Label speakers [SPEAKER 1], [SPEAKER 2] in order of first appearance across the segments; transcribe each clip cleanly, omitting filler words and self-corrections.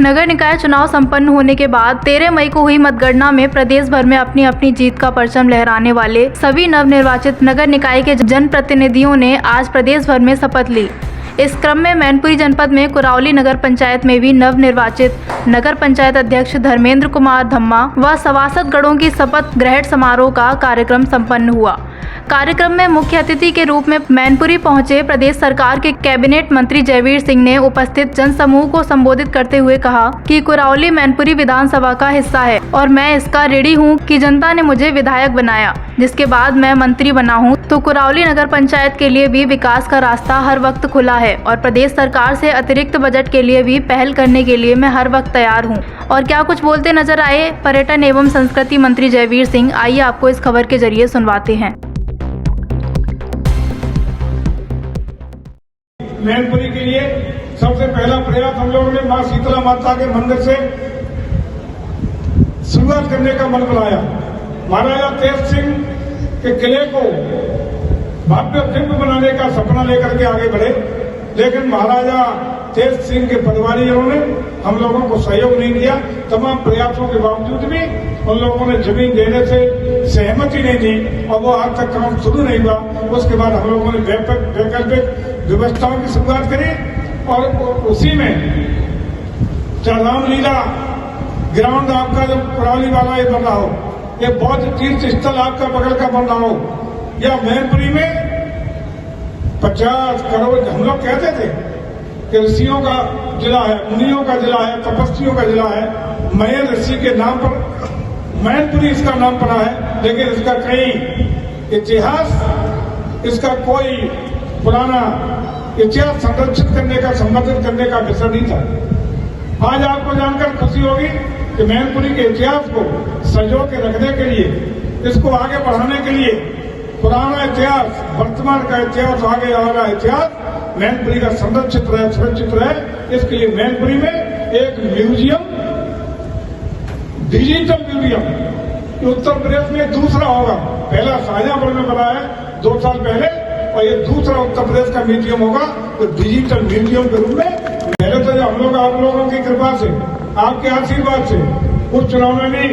[SPEAKER 1] नगर निकाय चुनाव संपन्न होने के बाद 13 मई को हुई मतगणना में प्रदेश भर में अपनी अपनी जीत का परचम लहराने वाले सभी नवनिर्वाचित नगर निकाय के जनप्रतिनिधियों ने आज प्रदेश भर में शपथ ली। इस क्रम में मैनपुरी जनपद में कुरावली नगर पंचायत में भी नवनिर्वाचित नगर पंचायत अध्यक्ष धर्मेंद्र कुमार धम्मा व सभासद गणों की शपथ ग्रहण समारोह का कार्यक्रम संपन्न हुआ। कार्यक्रम में मुख्य अतिथि के रूप में मैनपुरी पहुंचे प्रदेश सरकार के कैबिनेट मंत्री जयवीर सिंह ने उपस्थित जनसमूह को संबोधित करते हुए कहा कि कुरावली मैनपुरी विधानसभा का हिस्सा है और मैं इसका ऋणी हूं कि जनता ने मुझे विधायक बनाया, जिसके बाद मैं मंत्री बना हूं, तो कुरावली नगर पंचायत के लिए भी विकास का रास्ता हर वक्त खुला है और प्रदेश सरकार से अतिरिक्त बजट के लिए भी पहल करने के लिए मैं हर वक्त तैयार हूँ। और क्या कुछ बोलते नजर आए पर्यटन एवं संस्कृति मंत्री जयवीर सिंह, आइए आपको इस खबर के जरिए सुनवाते हैं।
[SPEAKER 2] मैनपुरी के लिए सबसे पहला प्रयास हम लोगों ने मां शीतला माता के मंदिर से शुरुआत करने का मन बनाया। महाराजा तेज सिंह के किले को भव्य दिव्य बनाने का सपना लेकर के आगे बढ़े, लेकिन महाराजा तेज सिंह के परिवारियों ने हम लोगों को सहयोग नहीं दिया। तमाम प्रयासों के बावजूद भी उन लोगों ने जमीन देने से सहमति नहीं दी और वो आज तक काम शुरू नहीं हुआ। उसके बाद हम लोगों ने वैकल्पिक व्यवस्थाओं की शुरुआत करी और उसी में रामलीला ग्राउंड आपका जो कुरावली वाला ये बन रहा हो, ये बौद्ध तीर्थ स्थल आपका बगल का बन रहा हो, या मैनपुरी में 50 करोड़ हम लोग कहते थे कि ऋषियों का जिला है, मुनियों का जिला है, तपस्वियों का जिला है। मयन ऋषि के नाम पर मैनपुरी इसका नाम पड़ा है, लेकिन इसका कई इतिहास, इसका कोई पुराना इतिहास संरक्षित करने का, संवर्धित करने का विषय नहीं था। आज आपको जानकर खुशी होगी कि मैनपुरी के इतिहास को संजो के रखने के लिए, इसको आगे बढ़ाने के लिए पुराना इतिहास, वर्तमान का इतिहास, आगे आ रहा इतिहास मैनपुरी का संरक्षित रहे, सुरक्षित रहे। इसके लिए मैनपुरी में एक museum, digital museum Uttar Pradesh में दूसरा होगा। पहला शाहजहांपुर में बना है 2 साल पहले, और ये दूसरा उत्तर प्रदेश का म्यूजियम होगा तो डिजिटल म्यूजियम के रूप में। पहले तो हम लोग आप लोगों की कृपा से, आपके आशीर्वाद से उस चुनाव में भी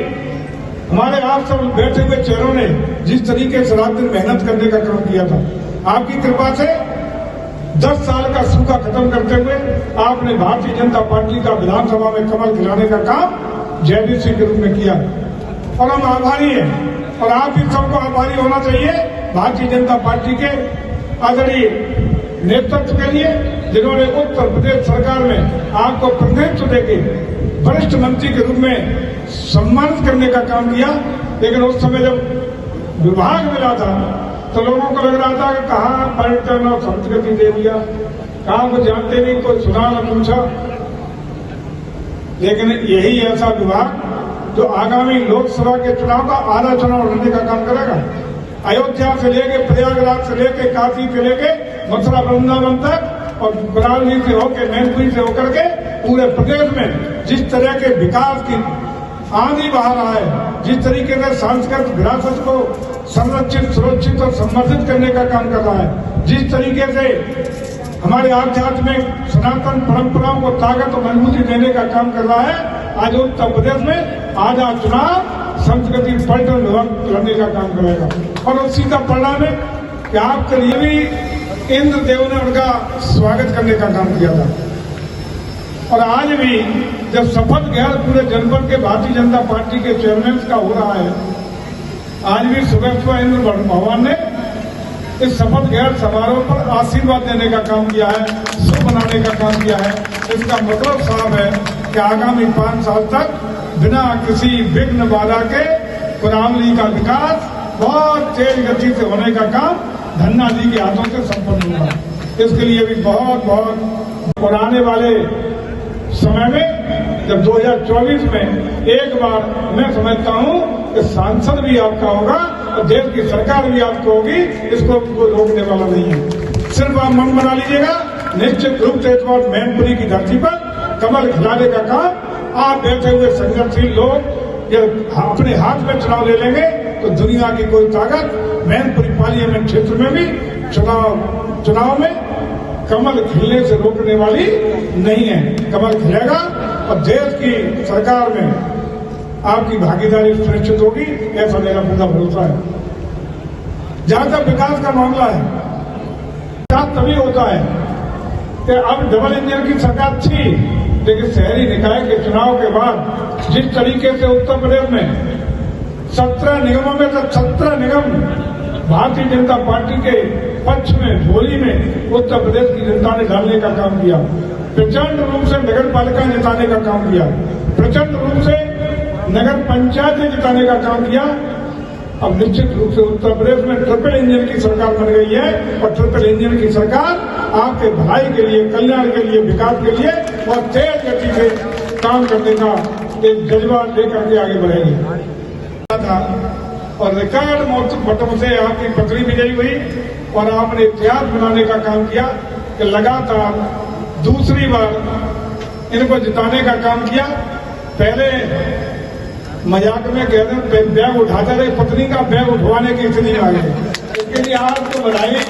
[SPEAKER 2] हमारे आप सब बैठे हुए चेहरों ने जिस तरीके से रात दिन मेहनत करने का काम किया था, आपकी कृपा से 10 साल का सूखा खत्म करते हुए आपने भारतीय जनता पार्टी का विधानसभा में कमल खिलाने का काम जयवीर सिंह के रूप में किया और हम आभारी हैं। और आप भी सबको आभारी होना चाहिए भारतीय जनता पार्टी के आदरणीय नेतृत्व के लिए, जिन्होंने उत्तर प्रदेश सरकार में आपको प्रतिनिधित्व देके वरिष्ठ मंत्री के रूप में सम्मानित करने का काम किया। लेकिन उस समय जब विभाग मिला था तो लोगों को लग रहा था कि कहाँ पर्यटन और संस्कृति दे दिया, कहाँ को जानते नहीं, कोई सुना न पूछा। लेकिन यही ऐसा विभाग जो आगामी लोकसभा के चुनाव का आधा चुनाव लड़ने का काम करेगा। अयोध्या से लेके, प्रयागराज से लेके, काशी से लेके मथुरा वृंदावन तक और कुरावली से होकर, मैनपुरी से होकर के पूरे प्रदेश में जिस तरह के विकास की आंधी बहा रहा है, जिस तरीके से सांस्कृतिक विरासत को संरक्षित, सुरक्षित और संवर्धित करने का काम कर रहा है, जिस तरीके से हमारे आध्यात्मिक सनातन परंपराओं को ताकत और मजबूती देने का काम कर रहा है, आज उत्तर प्रदेश में आजाद चुनाव संस्कृति पर्यटन विभाग करने का काम करेगा। और उसी का परिणाम है कि आपके लिए भी इंद्रदेव ने उनका स्वागत करने का काम किया था। और आज भी जब शपथ ग्रहण पूरे जनपद के भारतीय जनता पार्टी के चेयरमैन का हो रहा है, आज भी सुबह सुबह इंद्र भगवान ने इस शपथ ग्रहण समारोह पर आशीर्वाद देने का काम किया है, शुभ बनाने का काम किया है। इसका मतलब साफ है कि आगामी 5 साल तक बिना किसी विघ्न बाधा के कुरावली का विकास बहुत तेज गति से होने का काम धन्ना जी के हाथों से संपन्न होगा। इसके लिए भी बहुत बहुत और आने वाले समय में जब 2024 में एक बार मैं समझता हूं कि सांसद भी आपका होगा और देश की सरकार भी आपको होगी, इसको कोई रोकने वाला नहीं है। सिर्फ आप मन बना लीजिएगा, निश्चित रूप से इस बार मैनपुरी की धरती पर कमल खिलाने का काम आप बैठे हुए संघर्षशील लोग जब अपने हाथ में चुनाव ले लेंगे तो दुनिया की कोई ताकत मैनपुरी पार्लियामेंट क्षेत्र में भी चुनाव में कमल खिलने से रोकने वाली नहीं है। कमल खिलेगा और देश की सरकार में आपकी भागीदारी सुनिश्चित होगी, ऐसा मेरा पूरा भरोसा है। जहां तक विकास का मामला है, विकास तभी होता है कि अब डबल इंजन की सरकार थी, लेकिन शहरी निकाय के चुनाव के बाद जिस तरीके से उत्तर प्रदेश में 17 निगमों में से 17 निगम भारतीय जनता पार्टी के पक्ष में, झोली में उत्तर प्रदेश की जनता ने डालने का काम किया, प्रचंड रूप से नगर पालिका जिताने का काम किया, प्रचंड रूप से नगर पंचायतें जिताने का काम किया। अब निश्चित रूप से उत्तर प्रदेश में ट्रिपल इंजन की सरकार बन गई है और ट्रिपल इंजन की सरकार आपके भलाई के लिए, कल्याण के लिए, विकास के लिए और तेज गति से काम करने का एक जज्बा लेकर के आगे बढ़ेगी था। और रिकॉर्ड मतों से आपकी पकड़ी विजयी हुई और आपने इतिहास बनाने का काम किया कि लगातार दूसरी बार इनको जिताने का काम किया। पहले मजाक में कहते बैग उठाते रहे, पत्नी का बैग उठवाने की स्थिति आ गई। इसके लिए आपको बधाई।